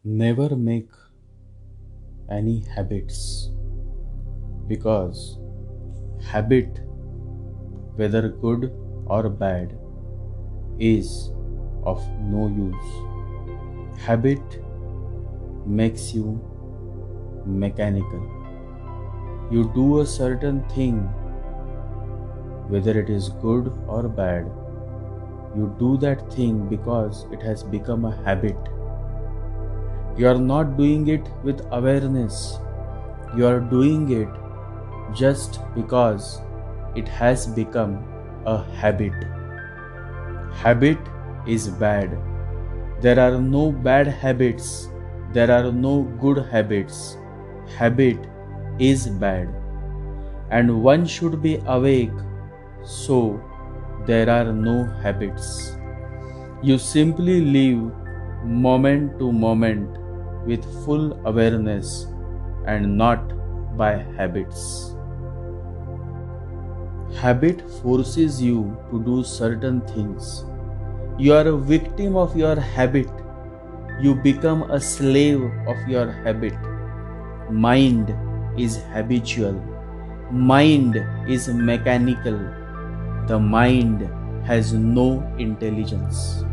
Never make any habits because habit, whether good or bad, is of no use. Habit makes you mechanical. You do a certain thing, whether it is good or bad. You do that thing because it has become a habit. You are not doing it with awareness. You are doing it just because it has become a habit. Habit is bad. There are no bad habits. There are no good habits. Habit is bad. And one should be awake, so there are no habits. You simply live moment to moment with full awareness and not by habits. Habit forces you to do certain things. You are a victim of your habit. You become a slave of your habit. Mind is habitual. Mind is mechanical. The mind has no intelligence.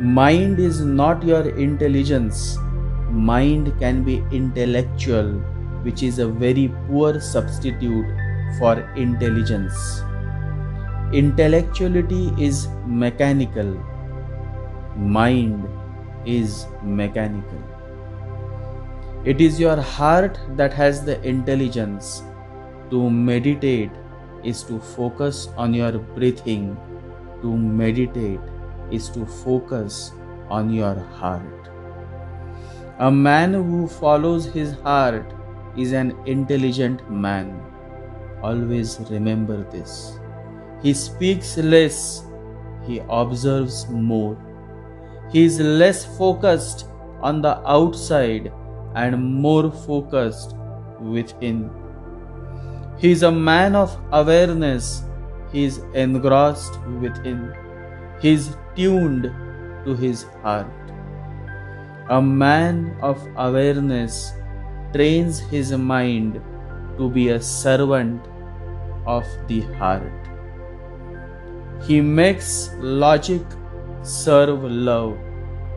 Mind is not your intelligence. Mind can be intellectual, which is a very poor substitute for intelligence. Intellectuality is mechanical. Mind is mechanical. It is your heart that has the intelligence. To meditate is to focus on your breathing. To meditate is to focus on your heart. A man who follows his heart is an intelligent man. Always remember this. He speaks less, he observes more. He is less focused on the outside and more focused within. He is a man of awareness. He is engrossed within. He is tuned to his heart. A man of awareness trains his mind to be a servant of the heart. He makes logic serve love,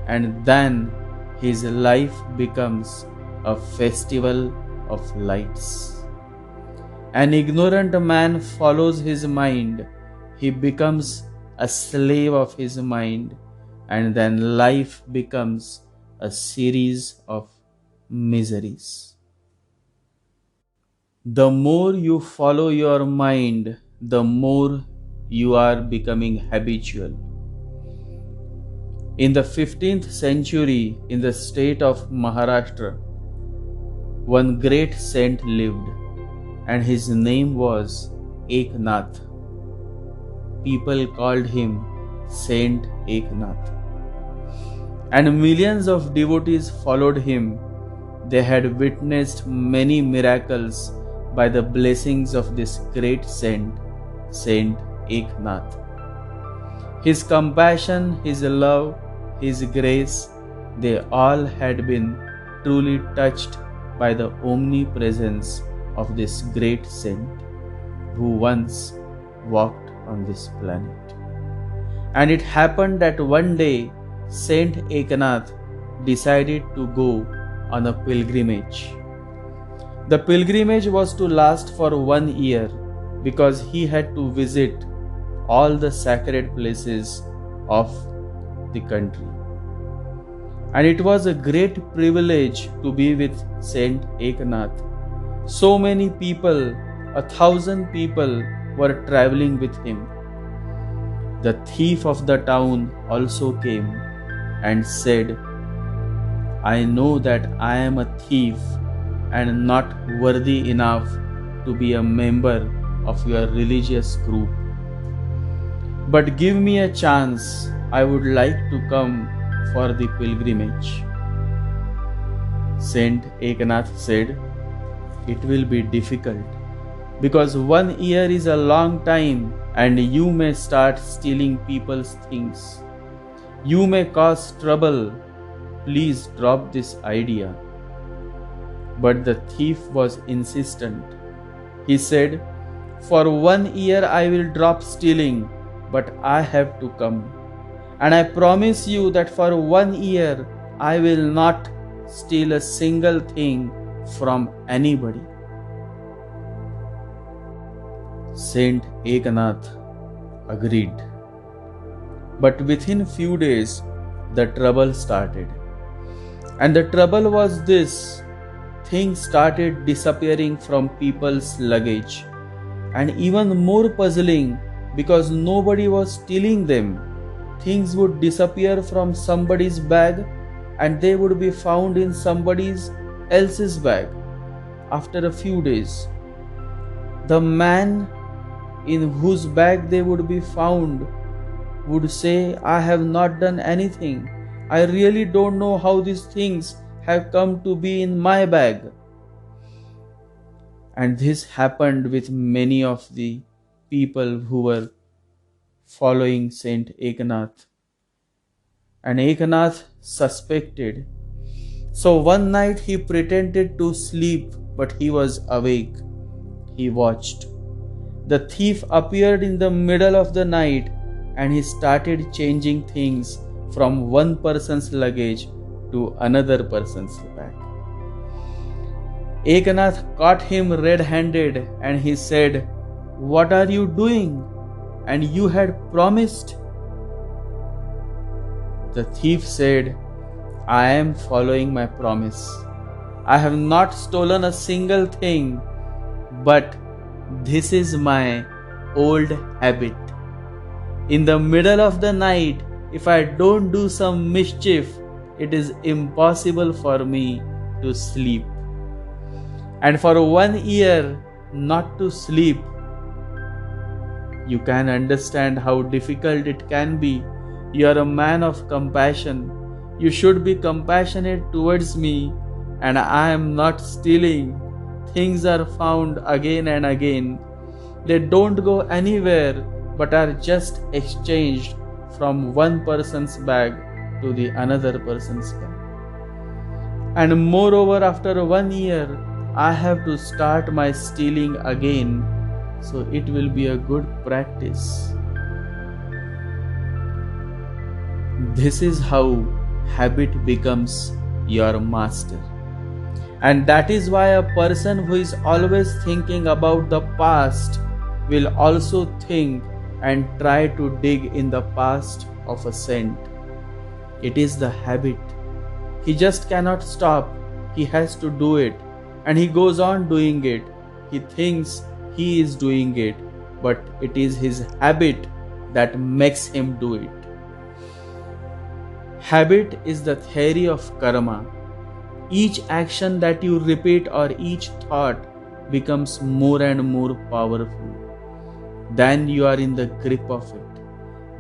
and then his life becomes a festival of lights. An ignorant man follows his mind. He becomes a slave of his mind, and then life becomes a series of miseries. The more you follow your mind, the more you are becoming habitual. In the 15th century, in the state of Maharashtra, one great saint lived, and his name was Eknath. People called him Saint Eknath. And millions of devotees followed him. They had witnessed many miracles by the blessings of this great saint, Saint Eknath. His compassion, his love, his grace, they all had been truly touched by the omnipresence of this great saint who once walked on this planet. And it happened that one day Saint Eknath decided to go on a pilgrimage. The pilgrimage was to last for 1 year because he had to visit all the sacred places of the country. And it was a great privilege to be with Saint Eknath. So many people, 1,000 people were traveling with him. The thief of the town also came and said, I know that I am a thief and not worthy enough to be a member of your religious group. But give me a chance, I would like to come for the pilgrimage. Saint Eknath said, it will be difficult because 1 year is a long time and you may start stealing people's things. You may cause trouble. please drop this idea. But the thief was insistent. He said, "For 1 year I will drop stealing, but I have to come. And I promise you that for 1 year I will not steal a single thing from anybody." Saint Eknath agreed. But within few days, the trouble started. And the trouble was this: things started disappearing from people's luggage. And even more puzzling, because nobody was stealing them, things would disappear from somebody's bag and they would be found in somebody else's bag after a few days. The man in whose bag they would be found would say, "I have not done anything. I really don't know how these things have come to be in my bag." And this happened with many of the people who were following Saint Eknath. And Eknath suspected. So one night he pretended to sleep, but he was awake. He watched. The thief appeared in the middle of the night and he started changing things from one person's luggage to another person's bag. Eknath caught him red-handed and he said, "What are you doing? And you had promised." The thief said, "I am following my promise. I have not stolen a single thing, but this is my old habit. In the middle of the night, if I don't do some mischief, it is impossible for me to sleep. And for 1 year not to sleep, you can understand how difficult it can be. You are a man of compassion. You should be compassionate towards me, and I am not stealing. Things are found again and again. They don't go anywhere but are just exchanged from one person's bag to the another person's bag. And moreover, after 1 year, I have to start my stealing again, so it will be a good practice." This is how habit becomes your master. And that is why a person who is always thinking about the past will also think and try to dig in the past of a saint. It is the habit. He just cannot stop. He has to do it. And he goes on doing it. He thinks he is doing it, but it is his habit that makes him do it. Habit is the theory of karma. Each action that you repeat or each thought becomes more and more powerful. Then you are in the grip of it.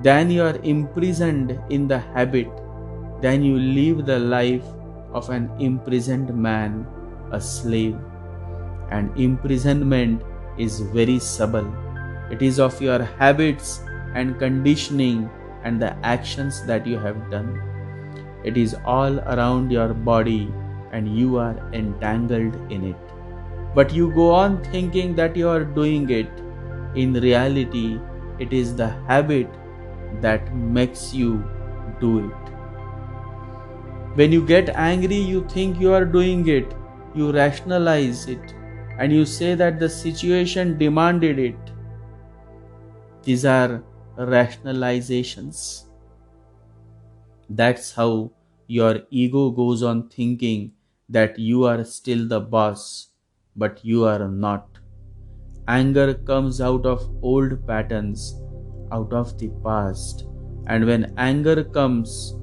Then you are imprisoned in the habit. Then you live the life of an imprisoned man, a slave. And imprisonment is very subtle. It is of your habits and conditioning and the actions that you have done. It is all around your body and you are entangled in it. But you go on thinking that you are doing it. In reality, it is the habit that makes you do it. When you get angry, you think you are doing it. You rationalize it and you say that the situation demanded it. These are rationalizations. That's how your ego goes on thinking that you are still the boss, but you are not. Anger comes out of old patterns, out of the past, and when anger comes,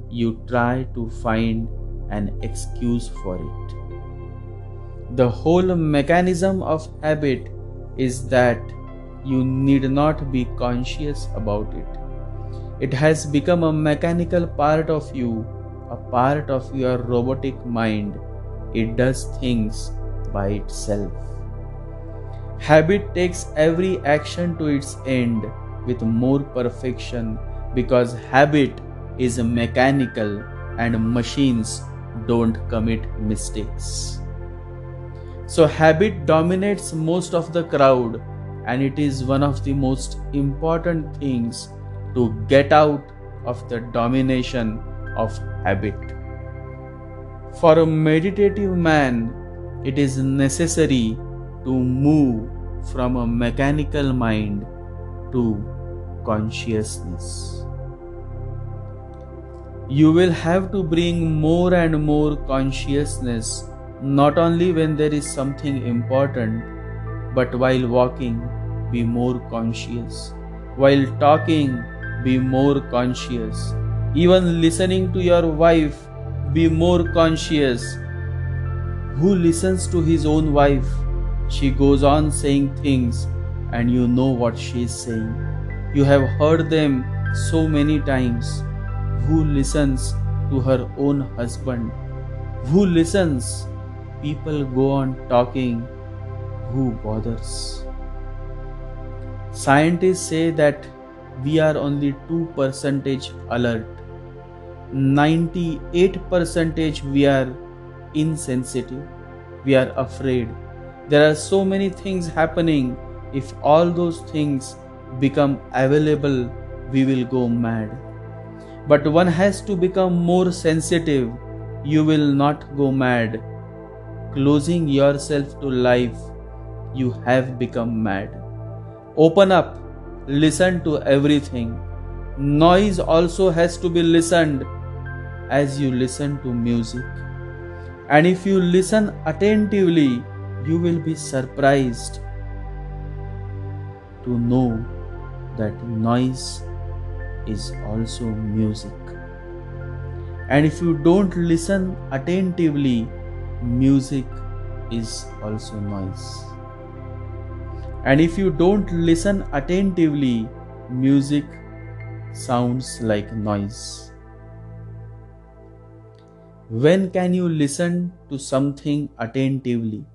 you try to find an excuse for it. The whole mechanism of habit is that you need not be conscious about it. It has become a mechanical part of you, a part of your robotic mind. It does things by itself. Habit takes every action to its end with more perfection because habit is mechanical and machines don't commit mistakes. So habit dominates most of the crowd, and it is one of the most important things to get out of the domination of habit. For a meditative man, it is necessary to move from a mechanical mind to consciousness. You will have to bring more and more consciousness, not only when there is something important, but while walking, be more conscious. While talking, be more conscious. Even listening to your wife, be more conscious. Who listens to his own wife? She goes on saying things and you know what she is saying. You have heard them so many times. Who listens to her own husband? Who listens? People go on talking. Who bothers? Scientists say that we are only 2% alert. 98% we are insensitive. We are afraid. There are so many things happening. If all those things become available, we will go mad. But one has to become more sensitive. You will not go mad. Closing yourself to life, you have become mad. Open up. Listen to everything. Noise also has to be listened as you listen to music. And if you listen attentively, you will be surprised to know that noise is also music. And if you don't listen attentively, music is also noise. And if you don't listen attentively, music sounds like noise. When can you listen to something attentively?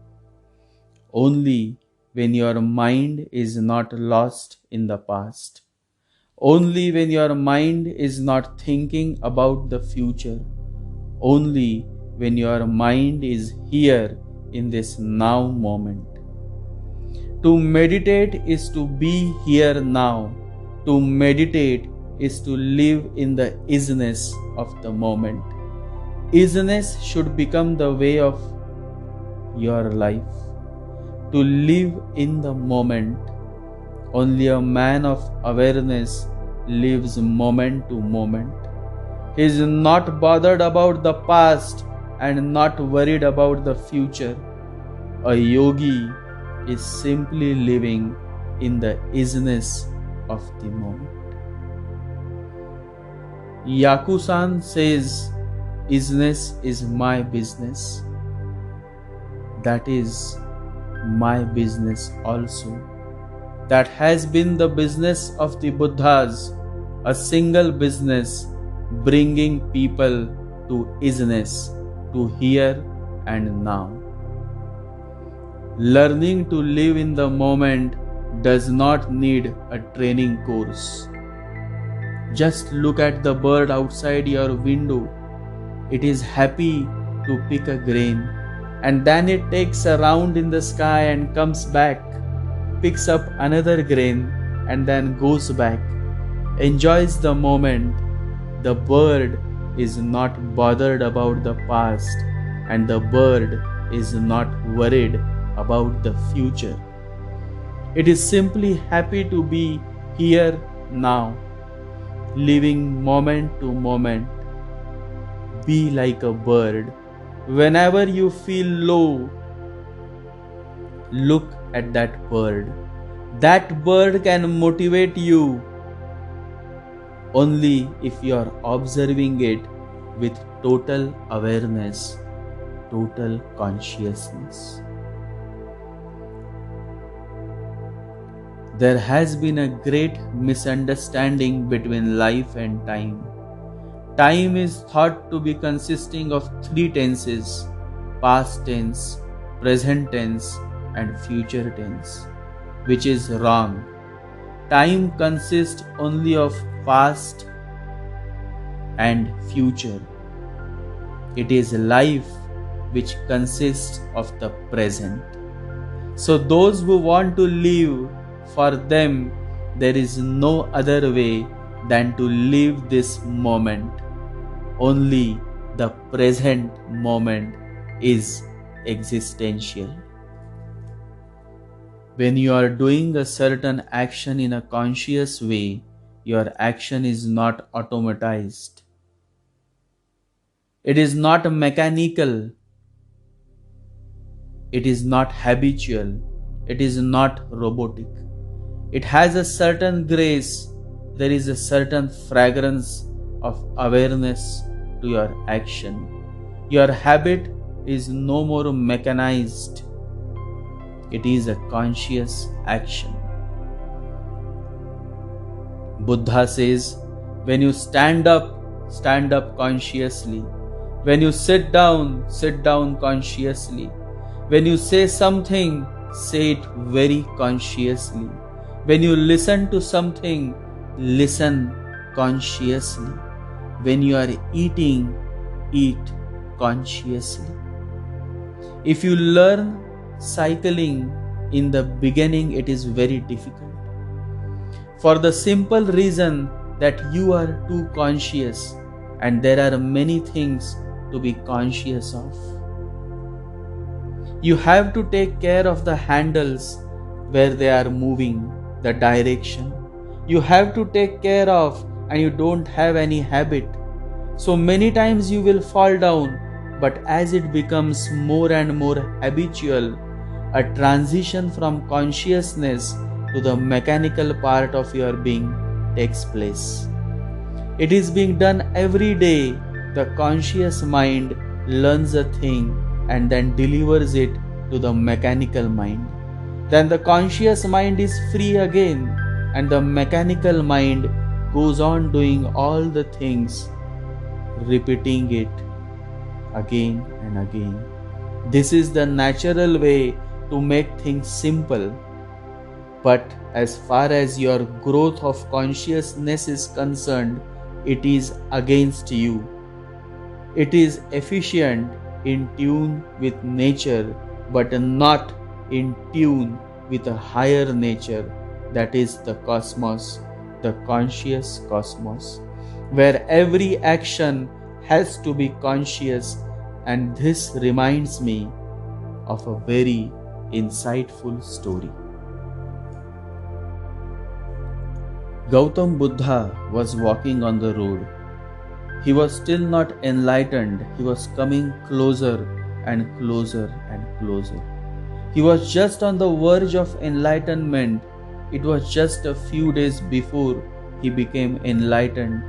Only when your mind is not lost in the past. Only when your mind is not thinking about the future. Only when your mind is here in this now moment. To meditate is to be here now. To meditate is to live in the isness of the moment. Isness should become the way of your life. To live in the moment. Only a man of awareness lives moment to moment. He is not bothered about the past and not worried about the future. A yogi is simply living in the isness of the moment. Yakusan says, isness is my business. That is my business also. That has been the business of the Buddhas, a single business, bringing people to isness, to here and now. Learning to live in the moment does not need a training course. Just look at the bird outside your window. It is happy to pick a grain, and then it takes a round in the sky and comes back, picks up another grain, and then goes back, enjoys the moment. The bird is not bothered about the past, and the bird is not worried about the future. It is simply happy to be here now, living moment to moment. Be like a bird. Whenever you feel low, look at that bird. That bird can motivate you only if you are observing it with total awareness, total consciousness. There has been a great misunderstanding between life and time. Time is thought to be consisting of 3 tenses: past tense, present tense, and future tense, which is wrong. Time consists only of past and future. It is life which consists of the present. So those who want to live, for them there is no other way than to live this moment. Only the present moment is existential. When you are doing a certain action in a conscious way, your action is not automatized. It is not mechanical. It is not habitual. It is not robotic. It has a certain grace. There is a certain fragrance of awareness to your action. Your habit is no more mechanized. It is a conscious action. Buddha says, when you stand up consciously. When you sit down consciously. When you say something, say it very consciously. When you listen to something, listen consciously. When you are eating, eat consciously. If you learn cycling in the beginning, it is very difficult. For the simple reason that you are too conscious, and there are many things to be conscious of. You have to take care of the handles where they are moving, the direction. You have to take care of, and you don't have any habit. So many times you will fall down, but as it becomes more and more habitual, a transition from consciousness to the mechanical part of your being takes place. It is being done every day. The conscious mind learns a thing and then delivers it to the mechanical mind. Then the conscious mind is free again, and the mechanical mind goes on doing all the things, repeating it again and again. This is the natural way to make things simple. But as far as your growth of consciousness is concerned, it is against you. It is efficient in tune with nature, but not in tune with a higher nature, that is the cosmos, the conscious cosmos, where every action has to be conscious. And this reminds me of a very insightful story. Gautam Buddha was walking on the road. He was still not enlightened. He was coming closer and closer and closer. He was just on the verge of enlightenment. It was just a few days before he became enlightened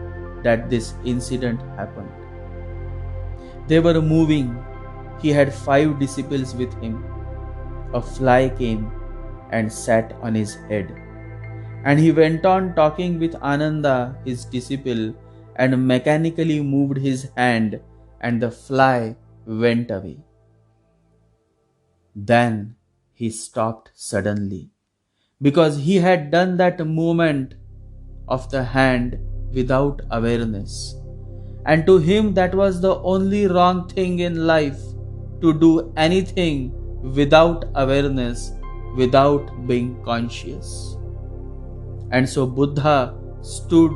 that this incident happened. They were moving. He had 5 disciples with him. A fly came and sat on his head. And he went on talking with Ananda, his disciple, and mechanically moved his hand, and the fly went away. Then he stopped suddenly, because he had done that movement of the hand without awareness. And to him that was the only wrong thing in life, to do anything without awareness, without being conscious. And so Buddha stood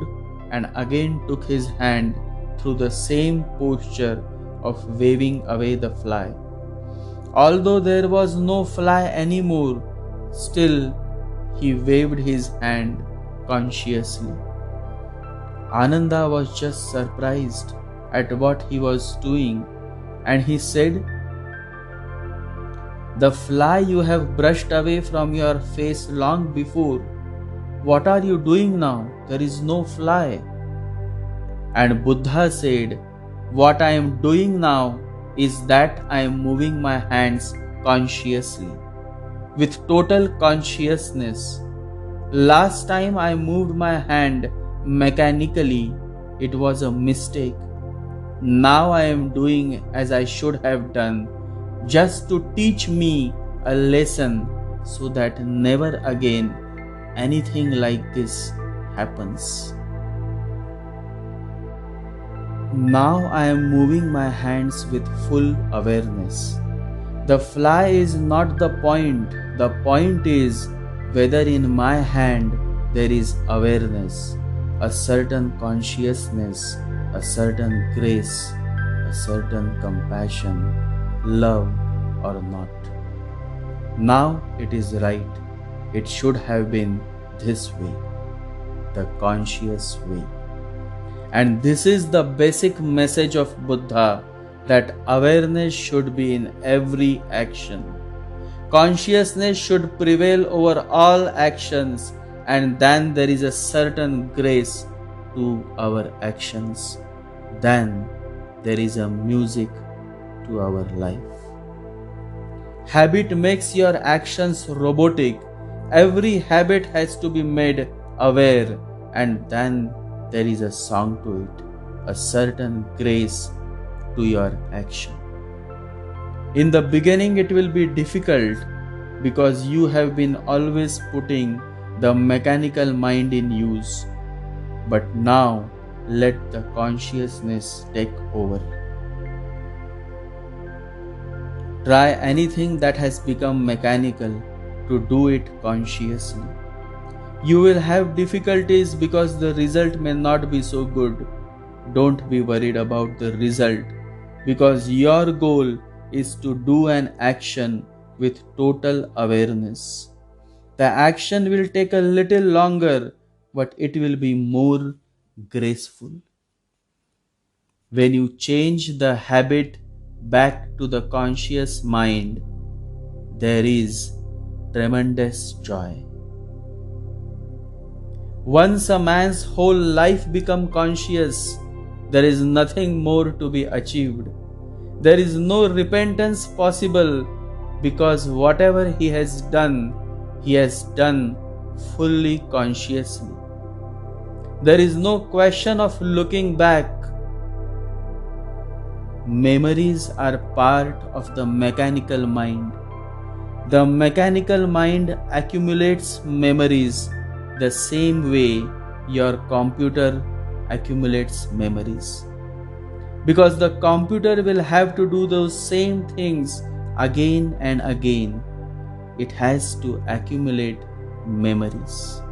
and again took his hand through the same posture of waving away the fly. Although there was no fly anymore, still he waved his hand consciously. Ananda was just surprised at what he was doing, and he said, "The fly you have brushed away from your face long before. What are you doing now? There is no fly." And Buddha said, "What I am doing now is that I am moving my hands consciously, with total consciousness. Last time I moved my hand mechanically, it was a mistake. Now I am doing as I should have done, just to teach me a lesson so that never again anything like this happens." Now I am moving my hands with full awareness. The fly is not the point is whether in my hand there is awareness, a certain consciousness, a certain grace, a certain compassion, love or not. Now it is right. It should have been this way, the conscious way. And this is the basic message of Buddha, that awareness should be in every action. Consciousness should prevail over all actions, and then there is a certain grace to our actions. Then there is a music to our life. Habit makes your actions robotic. Every habit has to be made aware, and then there is a song to it, a certain grace to your action. In the beginning it will be difficult because you have been always putting the mechanical mind in use. But now let the consciousness take over. Try anything that has become mechanical to do it consciously. You will have difficulties because the result may not be so good. Don't be worried about the result, because your goal is to do an action with total awareness. The action will take a little longer, but it will be more graceful. When you change the habit back to the conscious mind, there is tremendous joy. Once a man's whole life becomes conscious, there is nothing more to be achieved. There is no repentance possible, because whatever he has done fully consciously. There is no question of looking back. Memories are part of the mechanical mind. The mechanical mind accumulates memories the same way your computer accumulates memories. Because the computer will have to do those same things again and again. It has to accumulate memories.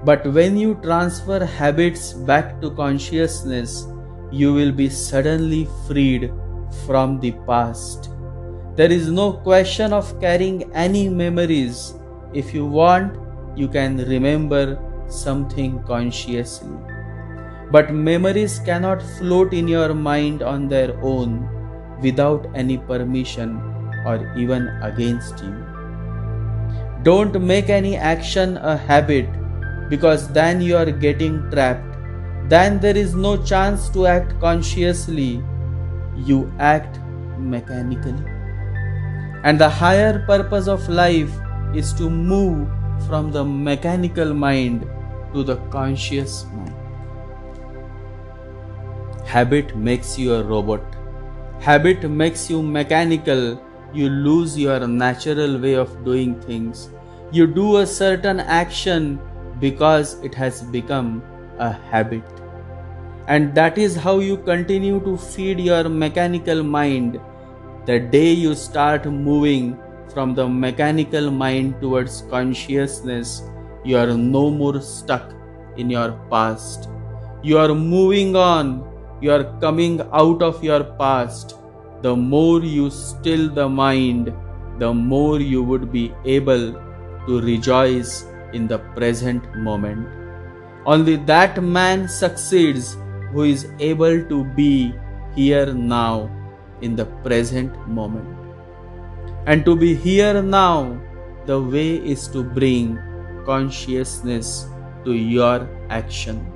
But when you transfer habits back to consciousness, you will be suddenly freed from the past. There is no question of carrying any memories. If you want, you can remember something consciously. But memories cannot float in your mind on their own without any permission or even against you. Don't make any action a habit, because then you are getting trapped. Then there is no chance to act consciously. You act mechanically. And the higher purpose of life is to move from the mechanical mind to the conscious mind. Habit makes you a robot. Habit makes you mechanical. You lose your natural way of doing things. You do a certain action because it has become a habit. And that is how you continue to feed your mechanical mind. The day you start moving from the mechanical mind towards consciousness, you are no more stuck in your past. You are moving on. You are coming out of your past. The more you still the mind, the more you would be able to rejoice in the present moment. Only that man succeeds who is able to be here now in the present moment. And to be here now, the way is to bring consciousness to your action.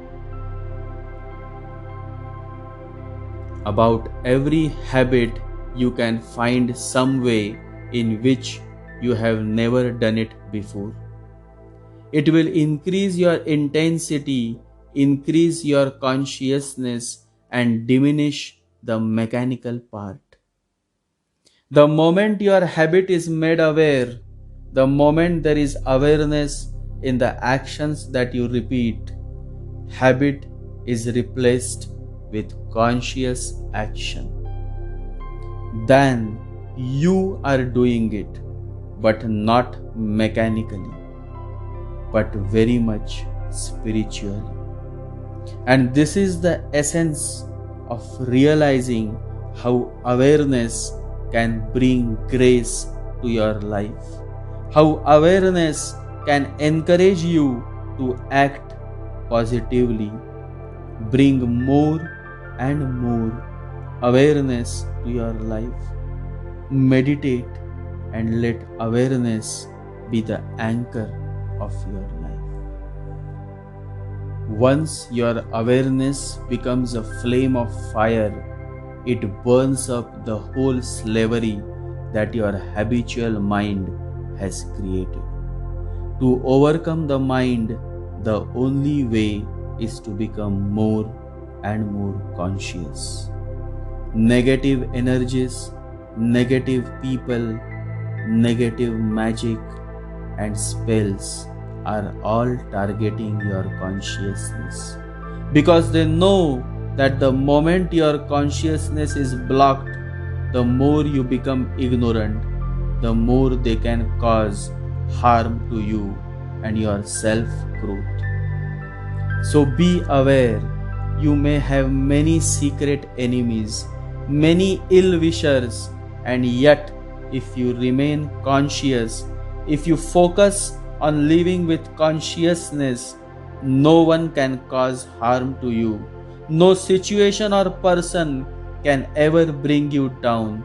About every habit, you can find some way in which you have never done it before. It will increase your intensity, increase your consciousness, and diminish the mechanical part. The moment your habit is made aware, the moment there is awareness in the actions that you repeat, habit is replaced with conscious action, then you are doing it, but not mechanically, but very much spiritually. And this is the essence of realizing how awareness can bring grace to your life, how awareness can encourage you to act positively, bring more and more awareness to your life. Meditate and let awareness be the anchor of your life. Once your awareness becomes a flame of fire, it burns up the whole slavery that your habitual mind has created. To overcome the mind, the only way is to become more and more conscious. Negative energies, negative people, negative magic and spells are all targeting your consciousness, because they know that the moment your consciousness is blocked, the more you become ignorant, the more they can cause harm to you and your self-growth. So be aware, you may have many secret enemies, many ill-wishers, and yet if you remain conscious, if you focus on living with consciousness, no one can cause harm to you. No situation or person can ever bring you down,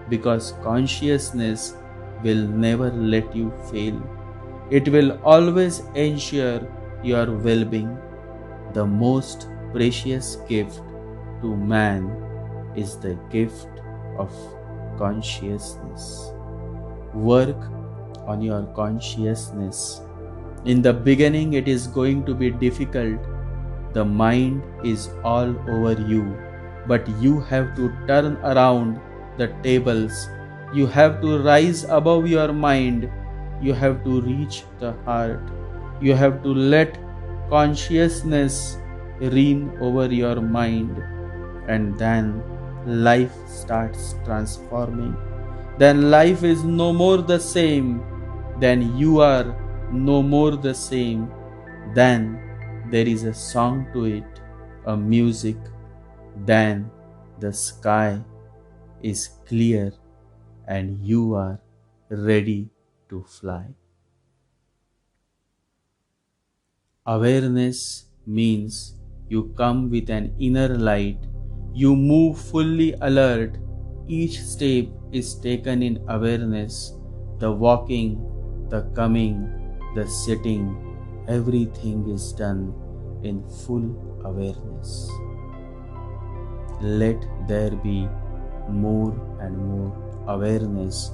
because consciousness will never let you fail. It will always ensure your well-being. The most precious gift to man is the gift of consciousness. Work on your consciousness. In the beginning, it is going to be difficult. The mind is all over you, but you have to turn around the tables. You have to rise above your mind. You have to reach the heart. You have to let consciousness reign over your mind, and then life starts transforming. Then life is no more the same. Then you are no more the same. Then there is a song to it, a music. Then the sky is clear and you are ready to fly. Awareness means you come with an inner light. You move fully alert. Each step is taken in awareness. The walking, the coming, the sitting, everything is done in full awareness. Let there be more and more awareness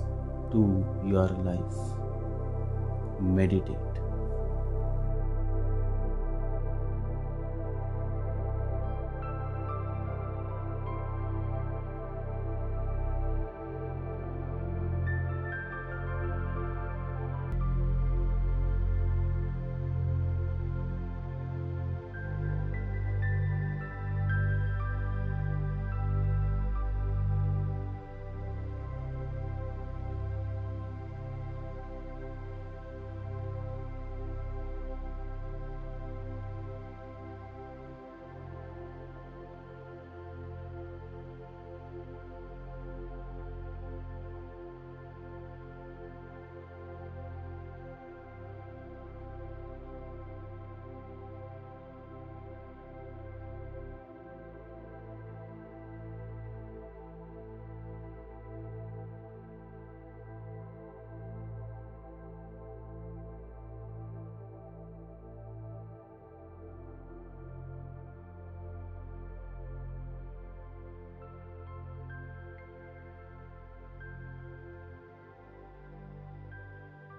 to your life. Meditate.